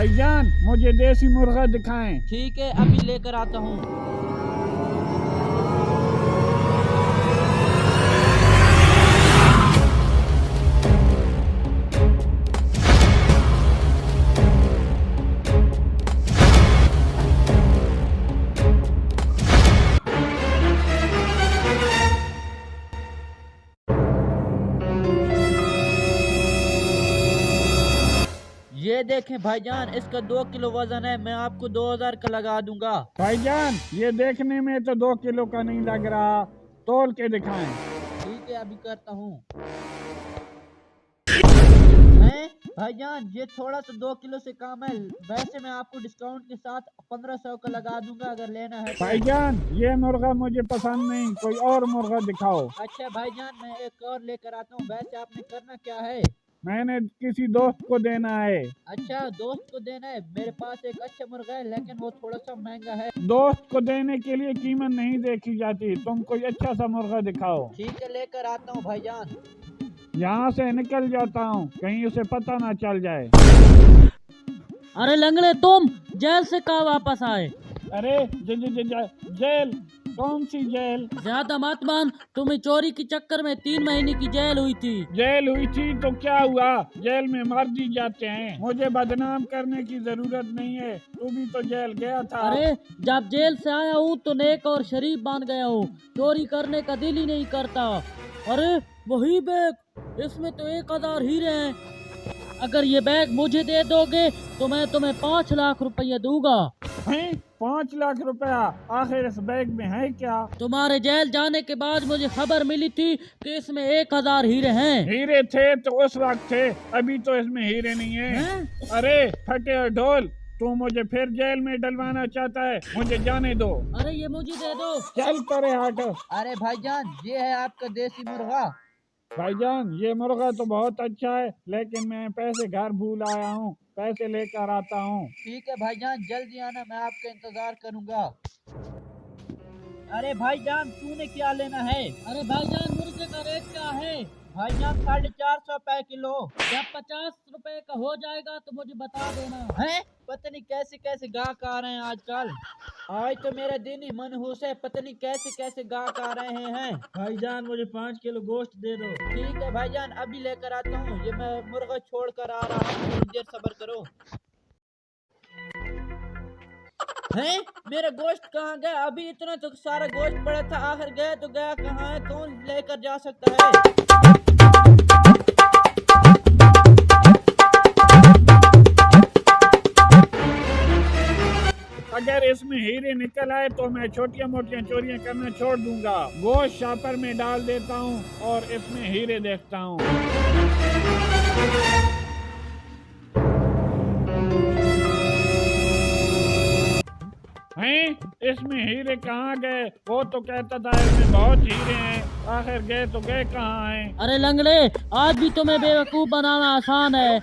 भाईजान मुझे देसी मुर्गा दिखाएं। ठीक है, अभी लेकर आता हूँ। ये देखें भाईजान, इसका 2 किलो वजन है। मैं आपको 2000 का लगा दूंगा। भाईजान ये देखने में तो 2 किलो का नहीं लग रहा, तोल के दिखाएं। ठीक है, अभी करता हूँ। भाईजान ये थोड़ा सा 2 किलो से कम है। वैसे मैं आपको डिस्काउंट के साथ 1500 का लगा दूंगा अगर लेना है तो। भाईजान ये मुर्गा मुझे पसंद नहीं, कोई और मुर्गा दिखाओ। अच्छा भाईजान, मैं एक और लेकर आता हूँ। वैसे आपने करना क्या है? मैंने किसी दोस्त को देना है। अच्छा, दोस्त को देना है। मेरे पास एक अच्छा मुर्गा है लेकिन वो थोड़ा सा महंगा है। दोस्त को देने के लिए कीमत नहीं देखी जाती, तुम कोई अच्छा सा मुर्गा दिखाओ। ठीक है, लेकर आता हूँ भाईजान। यहाँ से निकल जाता हूँ, कहीं उसे पता ना चल जाए। अरे लंगड़े, तुम जेल से कहाँ वापस आए? अरे जेल? कौन सी जेल? ज्यादा मत मान, तुम्हें चोरी के चक्कर में 3 महीने की जेल हुई थी। जेल हुई थी तो क्या हुआ, जेल में मर्जी जाते हैं। मुझे बदनाम करने की जरूरत नहीं है, तू भी तो जेल गया था। अरे जब जेल से आया हूँ तो नेक और शरीफ बन गया हूँ, चोरी करने का दिल ही नहीं करता। अरे वही बैग, इसमें तो 1000 हीरे हैं। अगर ये बैग मुझे दे दोगे तो मैं तुम्हें 5 लाख रुपया दूंगा। हैं? 5 लाख रुपया? आखिर इस बैग में है क्या? तुम्हारे जेल जाने के बाद मुझे खबर मिली थी कि इसमें 1000 हीरे हैं। हीरे थे तो उस वक्त थे, अभी तो इसमें हीरे नहीं है। अरे फटे और ढोल, तू मुझे फिर जेल में डलवाना चाहता है, मुझे जाने दो। अरे ये मुझे दे दो। चल करे हट। अरे भाईजान, ये है आपका देसी मुर्गा। भाईजान ये मुर्गा तो बहुत अच्छा है, लेकिन मैं पैसे घर भूल आया हूँ, पैसे लेकर आता हूँ। ठीक है भाईजान, जल्दी आना, मैं आपका इंतजार करूंगा। अरे भाईजान, तूने क्या लेना है? अरे भाईजान, मुर्गे का रेट क्या है? भाईजान 450 रुपए किलो। जब 50 रुपए का हो जाएगा तो मुझे बता देना। है? पता नहीं कैसे कैसे गाहक आ रहे हैं आजकल। आज तो मेरा दिन ही मनहूस है, पता नहीं कैसे कैसे गाहक आ रहे हैं। भाईजान मुझे 5 किलो गोश्त दे दो। ठीक है भाईजान, अभी लेकर आता हूँ। ये मैं मुर्गा छोड़ कर आ रहा हूँ, थोड़ी देर सब्र करो। हैं? मेरा गोश्त कहाँ गया? अभी इतना तो सारा गोश्त पड़ा था, आखिर गया तो गया कहाँ है? कौन लेकर जा सकता है? अगर इसमें हीरे निकल आए तो मैं छोटियां मोटियां चोरियां करना छोड़ दूंगा। गोश्त शापर में डाल देता हूँ और इसमें हीरे देखता हूँ। हैं? इसमें हीरे कहाँ गए? वो तो कहता था इसमें बहुत हीरे हैं, आखिर गए तो गए कहाँ हैं? अरे लंगड़े, आज भी तुम्हें बेवकूफ बनाना आसान है।